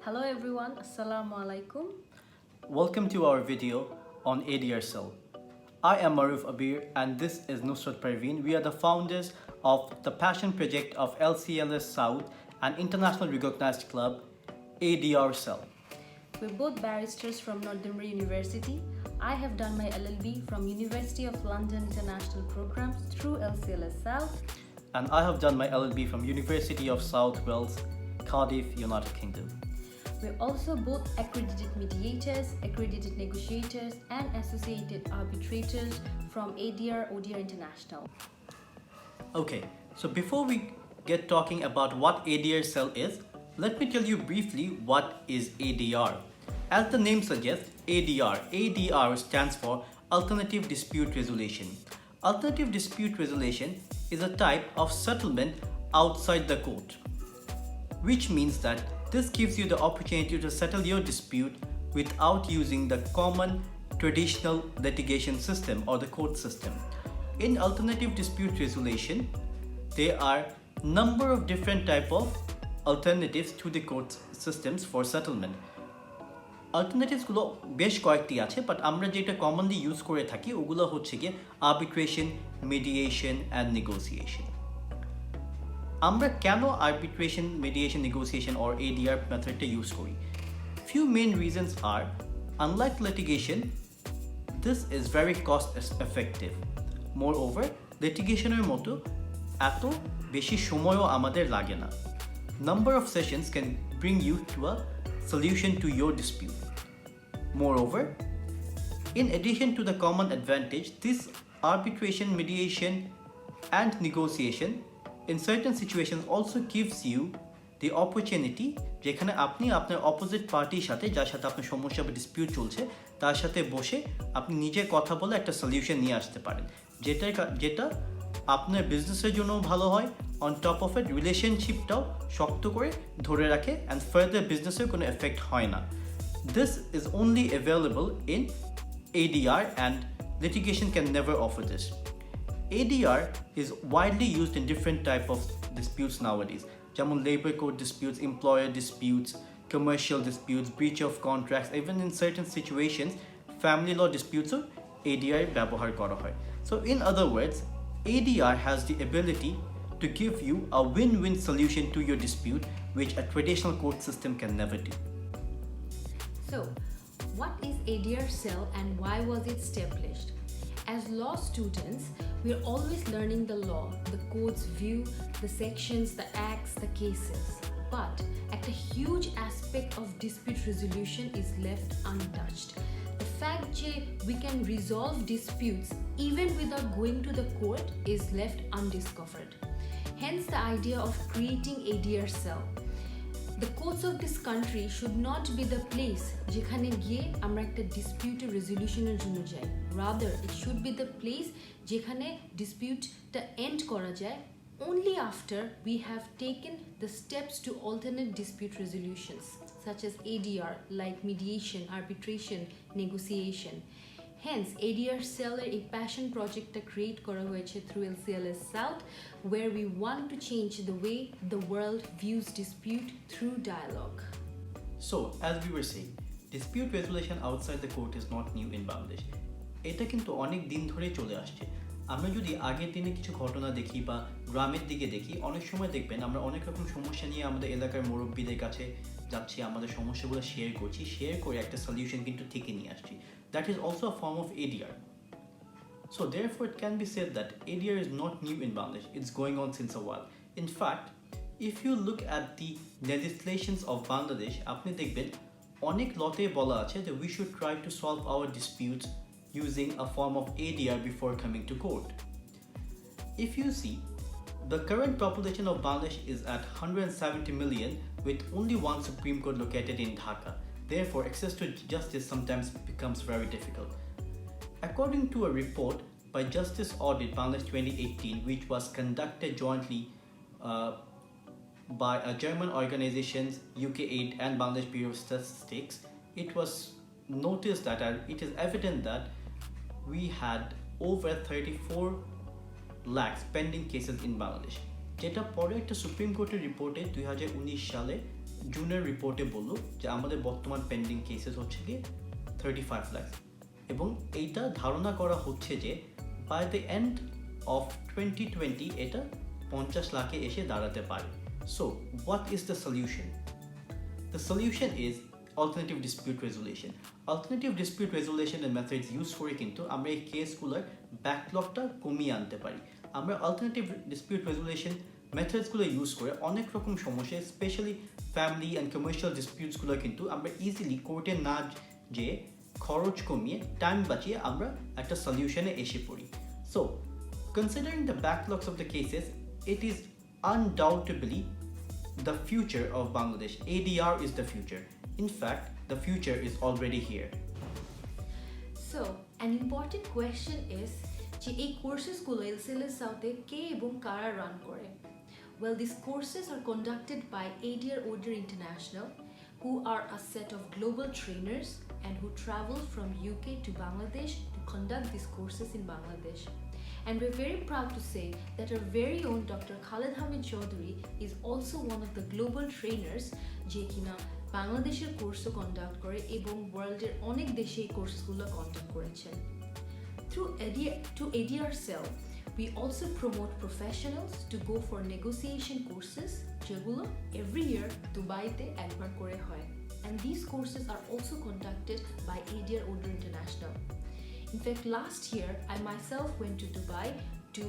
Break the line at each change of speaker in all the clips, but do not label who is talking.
Hello everyone, Assalamu alaikum.
Welcome to our video on ADR Cell. I am Maruf Abir and this is Nusrat Parveen. We are the founders of the passion project of LCLS South, an international recognized club, ADR Cell.
We're both barristers from Northumbria University. I have done my LLB from University of London International Programs through LCLS South.
And I have done my LLB from University of South Wales, Cardiff, United Kingdom.
We're also both accredited mediators, accredited negotiators, and associated arbitrators from ADR ODR International.
Okay, so before we get talking about what ADR Cell is, let me tell you briefly what is ADR. As the name suggests, ADR stands for Alternative Dispute Resolution. Alternative dispute resolution is a type of settlement outside the court, which means that this gives you the opportunity to settle your dispute without using the common traditional litigation system or the court system. In alternative dispute resolution, there are number of different type of alternatives to the court systems for settlement. Alternatives গুলো বেশ কয়েকটি আছে, but আমরা যেটা commonly use করে থাকি ওগুলো হচ্ছে গিয়ে আর্বিট্রেশন, মিডিয়েশন অ্যান্ড নেগোসিয়েশন। আমরা কেন arbitration, mediation, negotiation or ADR মেথডটা ইউজ করি? Few main reasons are, unlike litigation, this is very cost effective. Moreover, litigation-এর মতো এত বেশি সময়ও আমাদের লাগে না. Number of sessions can bring you to a solution to your dispute. Moreover, in addition to the common advantage, this arbitration, mediation and negotiation in certain situations also gives you the opportunity যেখানে আপনি আপনার opposite পার্টির সাথে যার সাথে আপনার সমস্যা বা ডিসপিউট চলছে তার সাথে বসে আপনি নিজে কথা বলে একটা সলিউশন নিয়ে আসতে পারেন, যেটা আপনার বিজনেসের জন্য ভালো হয়, অন টপ অফ ইট রিলেশনশিপটাও শক্ত করে ধরে রাখে অ্যান্ড ফার্দার বিজনেসের কোনো এফেক্ট হয় না। This is only available in ADR and litigation can never offer this. ADR is widely used in different type of disputes nowadays. যেমন labor code disputes, employer disputes, commercial disputes, breach of contracts, even in certain situations, family law disputes ADR ব্যবহার করা হয়. So in other words, ADR has the ability to give you a win-win solution to your dispute, which a traditional court system can never do.
So, what is ADR Cell and why was it established? As law students, we're always learning the law, the court's view, the sections, the acts, the cases. But a huge aspect of dispute resolution is left untouched. The fact that we can resolve disputes even without going to the court is left undiscovered. Hence the idea of creating ADR Cell. The courts of this country should not be the place যেখানে গিয়ে আমরা একটা ডিসপিউটের রেজলিউশনের জন্য যাই, rather it should be the place যেখানে ডিসপিউটটা and করা যায় only after we have taken the steps to alternate dispute resolutions such as ADR like mediation, arbitration, negotiation. Hence, ADR Cell a passion project create করা হয়েছে through LCLS South, where we want to change the way the world views dispute through dialogue.
So, as we were saying, dispute resolution outside the court is not new in Bangladesh. এটা কিন্তু অনেক দিন ধরে চলে আসছে। আমরা যদি আগের দিনে কিছু ঘটনা দেখি বা গ্রামের দিকে দেখি, অনেক সময় দেখবেন আমরা অনেক রকম সমস্যা নিয়ে আমাদের এলাকার মুরব্বীদের কাছে যাচ্ছি, আমাদের সমস্যাগুলো শেয়ার করছি, শেয়ার করে একটা সলিউশন কিন্তু থেকে নিয়ে আসছি। That is also a form of ADR. So therefore it can be said that ADR is not new in Bangladesh, it's going on since a while. In fact, if you look at the legislations of Bangladesh, আপনি দেখবেন অনেক লতে বলা আছে that we should try to solve our disputes using a form of ADR before coming to court. If you see, the current population of Bangladesh is at 170 million with only one Supreme Court located in Dhaka. Therefore, access to justice sometimes becomes very difficult. According to a report by Justice Audit Bangladesh 2018, which was conducted jointly by a German organizations, UK8 and Bangladesh Bureau of Statistics, it was noticed that it is evident that we had over 34 lakhs pending cases in Bangladesh. যেটা পরে একটা supreme কোর্টের রিপোর্টে 2019 সালে জুনের রিপোর্টে বললো যে আমাদের বর্তমান পেন্ডিং কেসেস হচ্ছে কি 35 লাখ, এবং এইটা ধারণা করা হচ্ছে যে বাই দ্য এন্ড অফ 2020 এটা 50 লাখে এসে দাঁড়াতে পারে। So what is the solution? The solution is alternative dispute resolution. Alternative dispute resolution and methods use করে কিন্তু আমরা এই কেসগুলোর ব্যাকলগটা কমিয়ে আনতে পারি। আমরা alternative dispute resolution মেথডসগুলো ইউজ করে অনেক রকম সমস্যা, স্পেশালি ফ্যামিলি অ্যান্ড কমার্শিয়াল ডিসপিউটসগুলো কিন্তু আমরা ইজিলি কোর্টে না যেয়ে খরচ কমিয়ে টাইম বাঁচিয়ে আমরা একটা সলিউশনে এসে পড়ি। So considering the backlogs of the cases, it is undoubtedly the future of Bangladesh. ADR is the future. In fact, the future is already here.
So, an important question is যে এই কোর্সেসগুলো এলসিএলএস সাউথে কে এবং কারা run করে? Well, these courses are conducted by ADR ODR International, who are a set of global trainers and who travel from UK to Bangladesh to conduct these courses in Bangladesh. And we're very proud to say that our very own Dr. Khaled Hamid Chaudhary is also one of the global trainers যে কিনা বাংলাদেশের কোর্সও conduct করে এবং ওয়ার্ল্ডের অনেক দেশে এই কোর্সগুলো কন্ডাক্ট করেছেন। Through ADR Cell, we also promote professionals to go for negotiation courses যেগুলো every year দুবাইতে একবার করে হয়, and these courses are also conducted by ADR ODR International. In fact, last year I myself went to Dubai to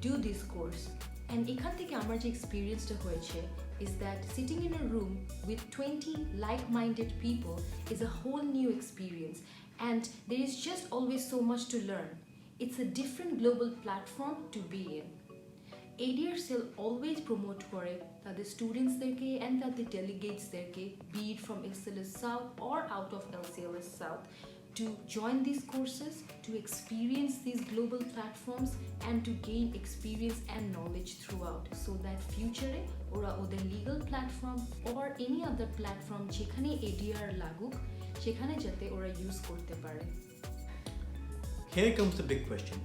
do this course, and এখান থেকে আমার যে এক্সপিরিয়েন্সটা হয়েছে is that sitting in a room with 20 like-minded people is a whole new experience, and there is just always so much to learn. It's a different global platform to be in. ADR Cell always promote করে তাদের স্টুডেন্টসদেরকে and তাদের ডেলিগেটসদেরকে, be it from LCLS South or out of LCLS South, to join these courses, to experience these global platforms, and to gain experience and knowledge throughout, so that future ওরা ওদের legal platform or any other platform যেখানে ADR লাগুক সেখানে যাতে ওরা use করতে পারে।
Here comes the big question.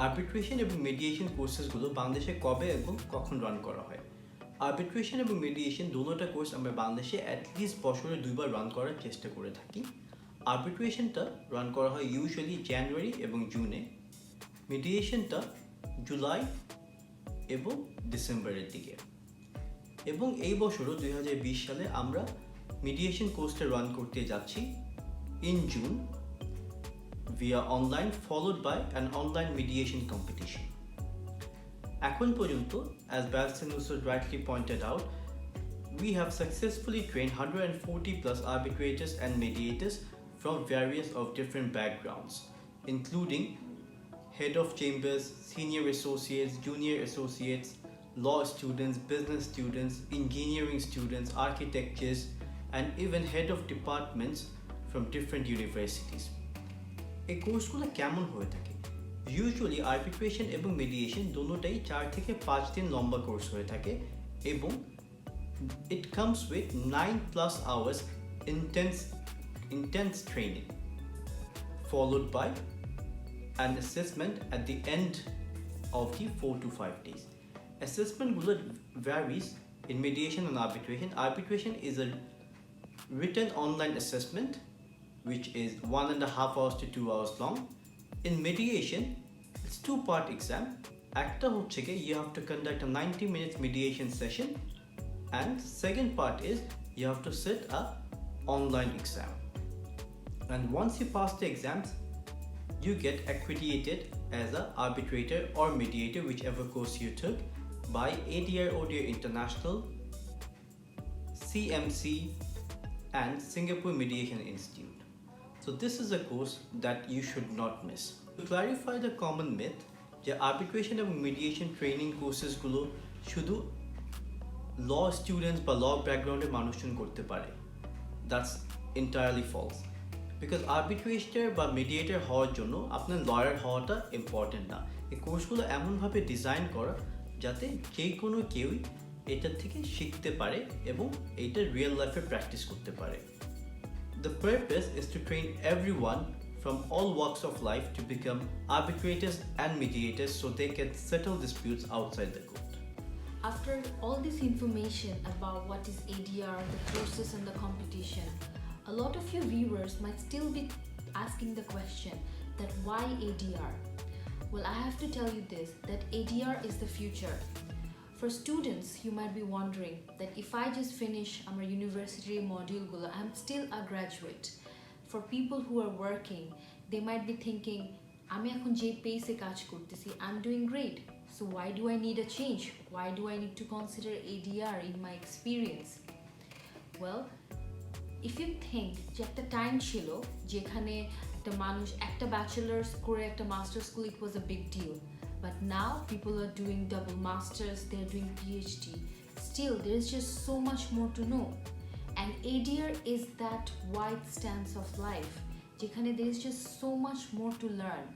Arbitration এবং মিডিয়েশন কোর্সেসগুলো বাংলাদেশে কবে এবং কখন রান করা হয়? আরবিট্রেশন এবং মিডিয়েশন দুটোটা কোর্স আমরা বাংলাদেশে অ্যাটলিস্ট বছরে 2 বার রান করার চেষ্টা করে থাকি। আরবিট্রেশনটা রান করা হয় ইউজুয়ালি জানুয়ারি এবং জুনে, মিডিয়েশনটা জুলাই এবং ডিসেম্বরের দিকে, এবং এই বছরও 2020 সালে আমরা মিডিয়েশন কোর্সটা রান করতে যাচ্ছি in June via online, followed by an online mediation competition. এখন পর্যন্ত, as Barrister Nusrat rightly pointed out, we have successfully trained 140 plus arbitrators and mediators from various of different backgrounds, including head of chambers, senior associates, junior associates, law students, business students, engineering students, architectures, and even head of departments from different universities. এই কোর্সগুলো কেমন হয়ে থাকে? Usually arbitration এবং mediation দুটোটাই 4 থেকে 5 দিন লম্বা course হয়ে থাকে, এবং it comes with 9+ hours intense training, followed by an assessment at the end of the 4 to 5 days. Assessment varies in mediation and arbitration. Arbitration is a written online assessment which is 1.5 hours to 2 hours long. In mediation, it's 2-part exam. একটা হচ্ছে কি, you have to conduct a 90 minutes mediation session, and second part is you have to sit a online exam. And once you pass the exams, you get accredited as an arbitrator or mediator, whichever course you took, by ADR ODR International, CMC, and Singapore Mediation Institute. So this is a course that you should not miss. To clarify the common myth যে arbitration এবং mediation training courses গুলো শুধু law students বা law ব্যাকগ্রাউন্ডের মানুষজন করতে পারে, that's entirely false. Because arbitrator বা mediator হওয়ার জন্য আপনার lawyer হওয়াটা ইম্পর্টেন্ট না। এই কোর্সগুলো এমনভাবে ডিজাইন করা যাতে যে কোনো কেউই এটার থেকে শিখতে পারে এবং এইটা রিয়েল লাইফে প্র্যাকটিস করতে পারে। The purpose is to train everyone from all walks of life to become arbitrators and mediators so they can settle disputes outside the court.
After all this information about what is ADR, the courses and the competition, a lot of your viewers might still be asking the question that why ADR? Well, I have to tell you this, that ADR is the future. For students, you might be wondering that if I just finish our university module, I'm still a graduate. For people who are working, they might be thinking, আমি এখন যে pace কাজ করতেছি, I'm doing great. So why do I need a change? Why do I need to consider ADR in my experience? Well, if you think যে একটা time ছিল যেখানে একটা মানুষ একটা ব্যাচেলার্স করে একটা masters school, it was a big deal. But now people are doing double masters, they're doing PhD. Still, there's just so much more to know. And ADR is that wide stance of life, যেখানে there is just so much more to learn.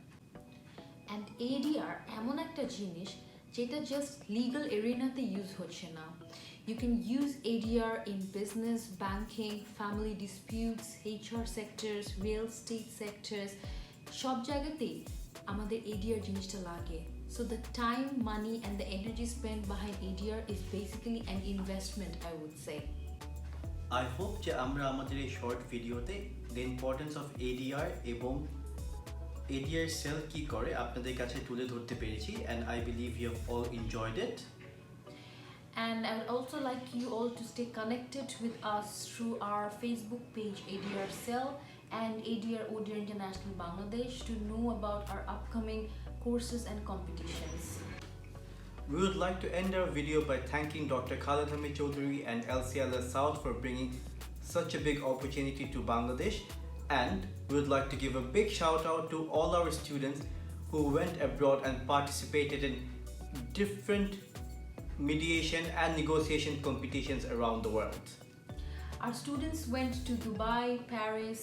And ADR এমন একটা জিনিস যেটা just legal arena তে use হচ্ছে না. You can use ADR in business, banking, family disputes, HR sectors, real estate sectors. সব জায়গাতেই আমাদের ADR জিনিসটা লাগে. So the time, money and the energy spent behind ADR is basically an investment, I would say.
I hope যে আমরা আমাদের এই short ভিডিওতে the importance of ADR এবং ADR cell কি করে আপনাদের কাছে তুলে ধরতে পেরেছি, and I believe you have all enjoyed it.
And I would also like you all to stay connected with us through our Facebook page ADR Cell and ADR ODR International Bangladesh to know about our upcoming courses and competitions.
We would like to end our video by thanking Dr. Khaled Hamid Choudhury and LCLS South for bringing such a big opportunity to Bangladesh, and we would like to give a big shout out to all our students who went abroad and participated in different mediation and negotiation competitions around the world.
Our students went to Dubai, Paris,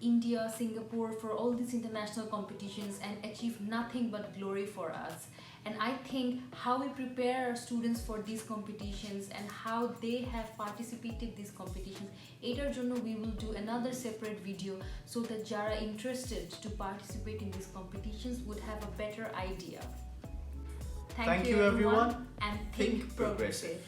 India, Singapore for all these international competitions and achieved nothing but glory for us. And I think how we prepare our students for these competitions and how they have participated in these competitions, etar jonno we will do another separate video so that jara interested to participate in these competitions would have a better idea. Thank you everyone, and think progressive.